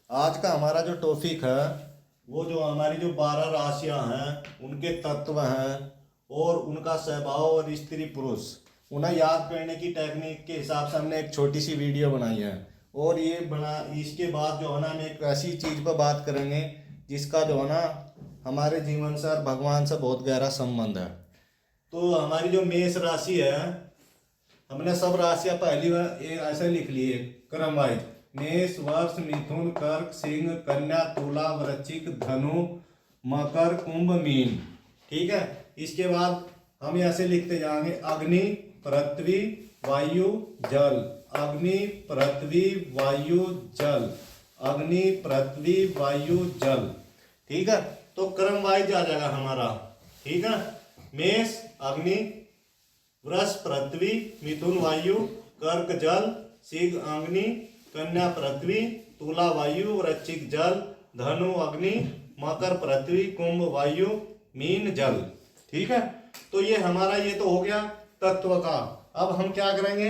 आज का हमारा जो टॉपिक है वो जो हमारी जो 12 राशियां हैं उनके तत्व हैं और उनका स्वभाव और स्त्री पुरुष उन्हें याद करने की टेक्निक के हिसाब से हमने एक छोटी सी वीडियो बनाई है। और ये बना इसके बाद जो है ना हम एक ऐसी चीज़ पर बात करेंगे जिसका जो है ना हमारे जीवन से और भगवान से बहुत गहरा संबंध है। तो हमारी जो मेष राशि है, हमने सब राशियां पहली बार ऐसे लिख ली है क्रम वाइज। मेष, वर्ष, मिथुन, कर्क, सिंह, कन्या, तुला, वृश्चिक, धनु, मकर, कुंभ, मीन। ठीक है। इसके बाद हम ऐसे लिखते जाएंगे अग्नि, पृथ्वी, वायु, जल। अग्नि, पृथ्वी, वायु, जल। अग्नि, पृथ्वी, वायु, जल। ठीक है। तो क्रम वाइज आ जाएगा हमारा। ठीक है। मेष अग्नि, वृष पृथ्वी, मिथुन वायु, कर्क जल, सिंह अग्नि, कन्या पृथ्वी, तुला वायु, वृश्चिक जल, धनु अग्नि, मकर पृथ्वी, कुंभ वायु, मीन जल। ठीक है। तो ये हमारा ये तो हो गया तत्व का। अब हम क्या करेंगे,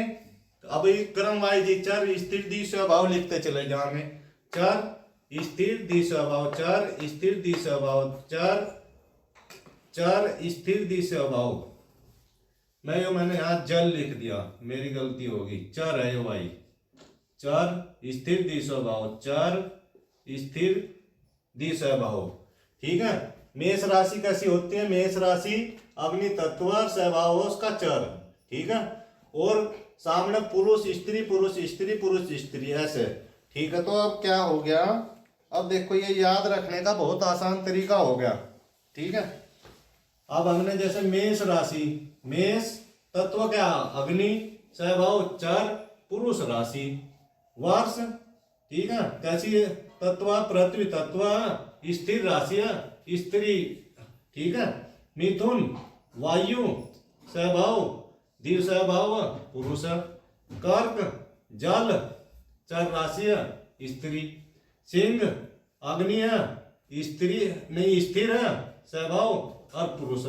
अब ये क्रम वाइज चर स्थिर दी स्वभाव लिखते चले जाएंगे। चर स्थिर दी स्वभाव, चर स्थिर दी स्वभाव, चर चर स्थिर दी स्वभाव। मैंने यहाँ जल लिख दिया, मेरी गलती होगी। चर है भाई, चर स्थिर दी स्वभाव, चर स्थिर दी स्वभाव। ठीक है। मेष राशि कैसी होती है, मेष राशि अग्नि तत्व स्वभाव उसका चर। ठीक है। और सामने पुरुष स्त्री पुरुष स्त्री पुरुष स्त्री ऐसे। ठीक है। तो अब क्या हो गया, अब देखो ये याद रखने का बहुत आसान तरीका हो गया। ठीक है। अब हमने जैसे मेष राशि, मेष तत्व क्या, अग्नि, स्वभाव चर, पुरुष राशि। वर्ष, ठीक है, कैसी तत्व, पृथ्वी तत्व, स्थिर राशि है, स्त्री। ठीक है। मिथुन वायु, स्वभाव दिव स्वभाव पुरुष। कर्क जल, चर राशि है, स्त्री। सिंह अग्नि है, स्त्री नहीं स्थिर है, स्वभाव और पुरुष।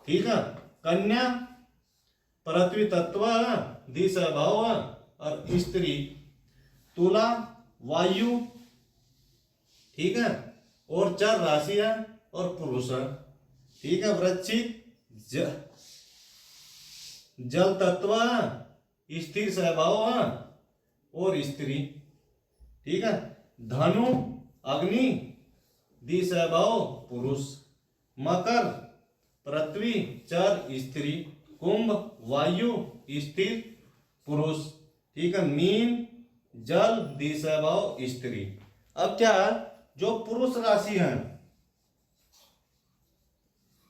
ठीक है। कन्या पृथ्वी तत्व दी स्वभाव और स्त्री। तुला वायु, ठीक है, और चर राशि है और पुरुष है। ठीक है। वृश्चिक जल तत्व स्थिर स्वभाव और स्त्री। ठीक है। धनु अग्नि दी स्वभाव पुरुष। मकर पृथ्वी चर स्त्री। कुंभ वायु स्थिर पुरुष। ठीक है। मीन जल दी स्वभाव स्त्री। अब क्या है, जो पुरुष राशि है,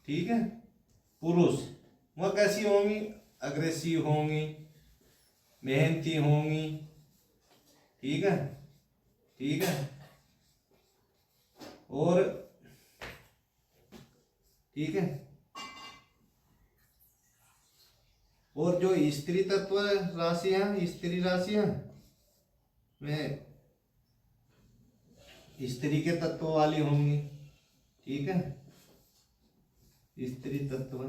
ठीक है, पुरुष वह कैसी होंगी, अग्रेसिव होंगी, मेहनती होंगी। ठीक है। ठीक है। और ठीक है। और जो स्त्री तत्व राशि है, स्त्री राशि है, वे स्त्री के तत्व वाली होंगी। ठीक है। स्त्री तत्व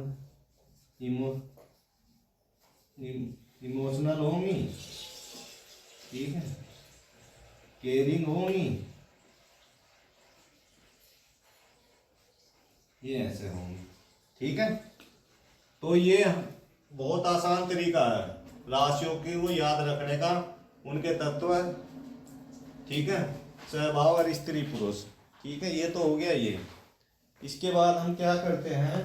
इमोशनल होंगी। ठीक है। केयरिंग होंगी, ये ऐसे होंगी। ठीक है। तो ये बहुत आसान तरीका है राशियों की वो याद रखने का, उनके तत्व। ठीक है। स्वभाव और स्त्री पुरुष। ठीक है। ये तो हो गया ये। इसके बाद हम क्या करते हैं,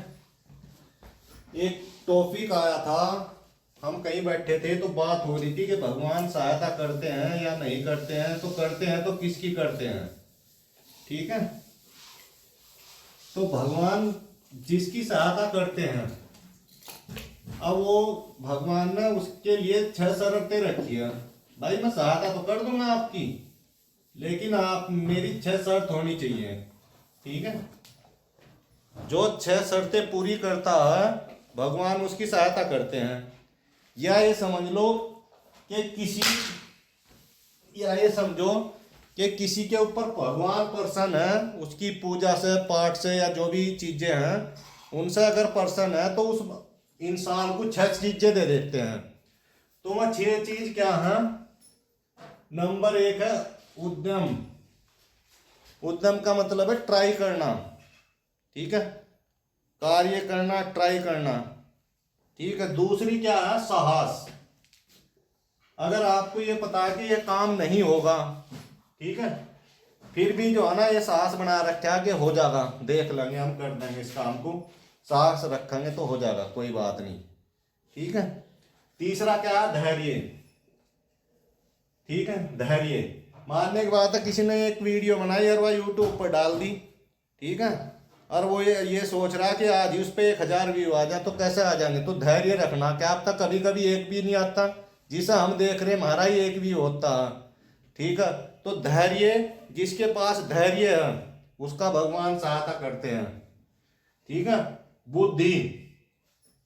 एक टॉपिक आया था, हम कहीं बैठे थे तो बात हो रही थी कि भगवान सहायता करते हैं या नहीं करते हैं, तो करते हैं तो किसकी करते हैं। ठीक है। तो भगवान जिसकी सहायता करते हैं, अब वो भगवान ने उसके लिए 6 शर्तें रखी है। भाई मैं सहायता तो कर दूंगा आपकी, लेकिन आप मेरी 6 शर्त होनी चाहिए। ठीक है। जो 6 शर्तें पूरी करता है भगवान उसकी सहायता करते हैं। या ये समझ लो कि या ये समझो कि किसी के ऊपर भगवान प्रसन्न है, उसकी पूजा से पाठ से या जो भी चीजें हैं उनसे अगर प्रसन्न है तो उस इंसान को 6 चीजें दे देते हैं। तो वह 6 चीज क्या है, नंबर 1 है उद्यम। उद्यम का मतलब है ट्राई करना, ठीक है, कार्य करना, ट्राई करना, ठीक है। दूसरी क्या है, साहस। अगर आपको ये पता है कि ये काम नहीं होगा, ठीक है, फिर भी जो है ना ये साहस बना रखा है कि हो जाएगा, देख लेंगे, हम कर देंगे इस काम को, साहस रखेंगे तो हो जाएगा, कोई बात नहीं, ठीक है। तीसरा क्या है, धैर्य, ठीक है, धैर्य। मानने की बात है किसी ने एक वीडियो बनाई और वह यूट्यूब पर डाल दी, ठीक है, और वो ये सोच रहा कि आज ही उस पर 1000 व्यू आ जाए, तो कैसे आ जाएंगे। तो धैर्य रखना, क्या अब तक कभी कभी एक भी नहीं आता, जिसे हम देख रहे हमारा ही एक भी होता है, ठीक है। तो धैर्य, जिसके पास धैर्य है उसका भगवान सहायता करते हैं, ठीक है। बुद्धि,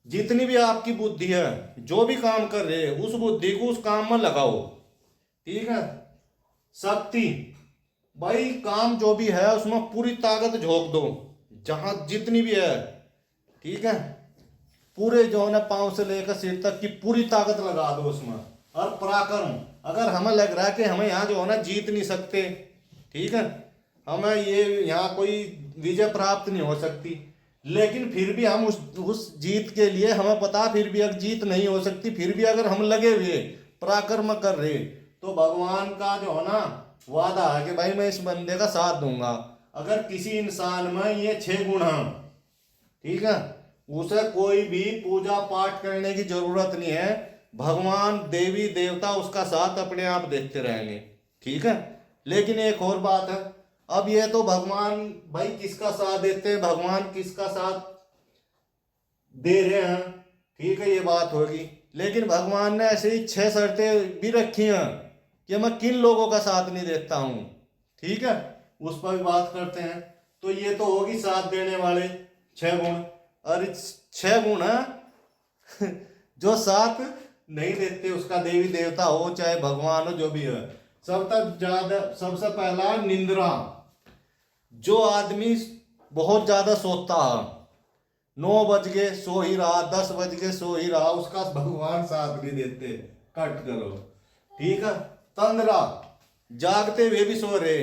जितनी भी आपकी बुद्धि है, जो भी काम कर रहे हैं उस बुद्धि को उस काम में लगाओ, ठीक है। शक्ति, भाई काम जो भी है उसमें पूरी ताकत झोंक दो, जहां जितनी भी है, ठीक है, पूरे जो है ना पांव से लेकर सिर तक की पूरी ताकत लगा दो उसमें। और पराक्रम, अगर हमें लग रहा है कि हमें यहाँ जो है ना जीत नहीं सकते, ठीक है, हमें ये यहाँ कोई विजय प्राप्त नहीं हो सकती, लेकिन फिर भी हम उस जीत के लिए हमें पता, फिर भी अगर जीत नहीं हो सकती, फिर भी अगर हम लगे हुए पराक्रम कर रहे, तो भगवान का जो है ना वादा है कि भाई मैं इस बंदे का साथ दूंगा। अगर किसी इंसान में ये 6 गुण हैं, ठीक है, उसे कोई भी पूजा पाठ करने की जरूरत नहीं है, भगवान देवी देवता उसका साथ अपने आप देखते रहेंगे, ठीक है। लेकिन एक और बात है, अब ये तो भगवान भाई किसका साथ देते हैं, भगवान किसका साथ दे रहे हैं, ठीक है, ये बात होगी। लेकिन भगवान ने ऐसे ही 6 शर्तें भी रखी हैं कि मैं किन लोगों का साथ नहीं देता हूं, ठीक है, उस पर भी बात करते हैं। तो ये तो होगी साथ देने वाले 6 गुण, और 6 गुण है जो साथ नहीं देते, उसका देवी देवता हो चाहे भगवान हो, जो भी है। सबसे पहला निंद्रा, जो आदमी बहुत ज्यादा सोता है, 9 बज गए सो ही रहा, 10 बज गए सो ही रहा, उसका भगवान साथ नहीं देते, कट करो, ठीक है। तंद्रा, जागते हुए भी सो रहे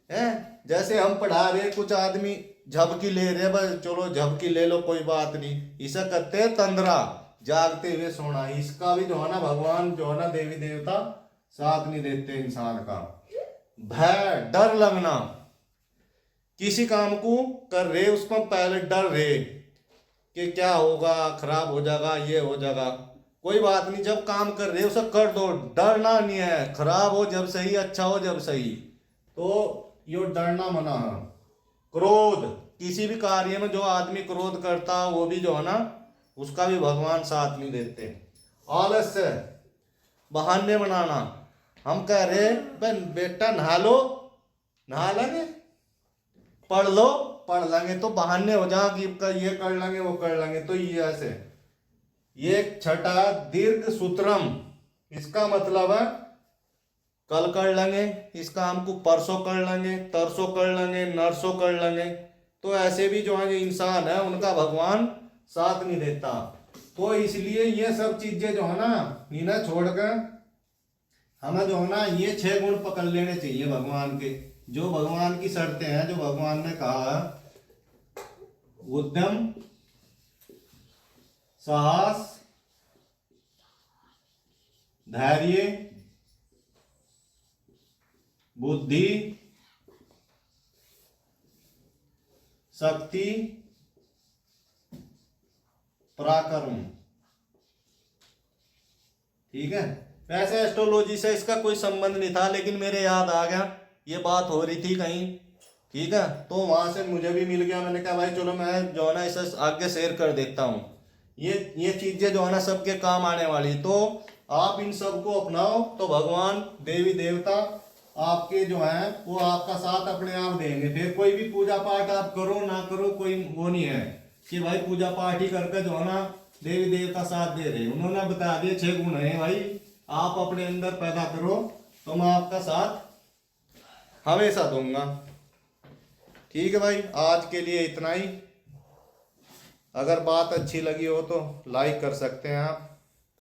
हैं, जैसे हम पढ़ा रहे, कुछ आदमी झपकी ले रहे, बस चलो झपकी ले लो कोई बात नहीं, इसे कहते हैं तंद्रा, जागते हुए सोना। इसका भी जो है ना भगवान जो है ना देवी देवता साथ नहीं देते इंसान का। भय, डर लगना, किसी काम को कर रहे उसमें पहले डर रहे कि क्या होगा, खराब हो जाएगा, ये हो जाएगा, कोई बात नहीं, जब काम कर रहे उसे कर दो, डरना नहीं है, खराब हो जब सही, अच्छा हो जब सही, तो यो डरना मना है। क्रोध, किसी भी कार्य में जो आदमी क्रोध करता है वो भी जो है ना उसका भी भगवान साथ नहीं देते। आलस्य, बहाने बनाना, हम कह रहे बेटा नहा लो, नहा लेंगे, पढ़ लो, पढ़ लेंगे, तो बहाने हो जाए कि ये कर लेंगे वो कर लेंगे, तो ये ऐसे। ये छठा दीर्घ सूत्रम, इसका मतलब है कल कर लेंगे इस काम को, परसों कर लेंगे, तरसों कर लेंगे, नरसों कर लेंगे, तो ऐसे भी जो है जो इंसान है उनका भगवान साथ नहीं देता। तो इसलिए ये सब चीजें जो है ना इन्हें छोड़कर हमें जो है ना ये 6 गुण पकड़ लेने चाहिए भगवान के, जो भगवान की शर्तें हैं, जो भगवान ने कहा है, उद्यम, साहस, धैर्य, बुद्धि, शक्ति, पराक्रम, ठीक है। वैसे एस्ट्रोलॉजी से इसका कोई संबंध नहीं था, लेकिन मेरे याद आ गया, ये बात हो रही थी कहीं, ठीक है, तो वहां से मुझे भी मिल गया, मैंने कहा भाई चलो मैं जो है ना इसे आगे शेयर कर देता हूँ। ये चीजें जो है ना सबके काम आने वाली, तो आप इन सबको अपनाओ तो भगवान देवी देवता आपके जो है वो आपका साथ अपने आप देंगे। फिर कोई भी पूजा पाठ आप करो ना करो, कोई वो नहीं है कि भाई पूजा पाठ ही करके जो है ना देवी देवता साथ दे रहे। उन्होंने बता दिए 6 गुण है भाई, आप अपने अंदर पैदा करो तो मैं आपका साथ हमेशा दूंगा। ठीक है भाई, आज के लिए इतना ही। अगर बात अच्छी लगी हो तो लाइक कर सकते हैं आप।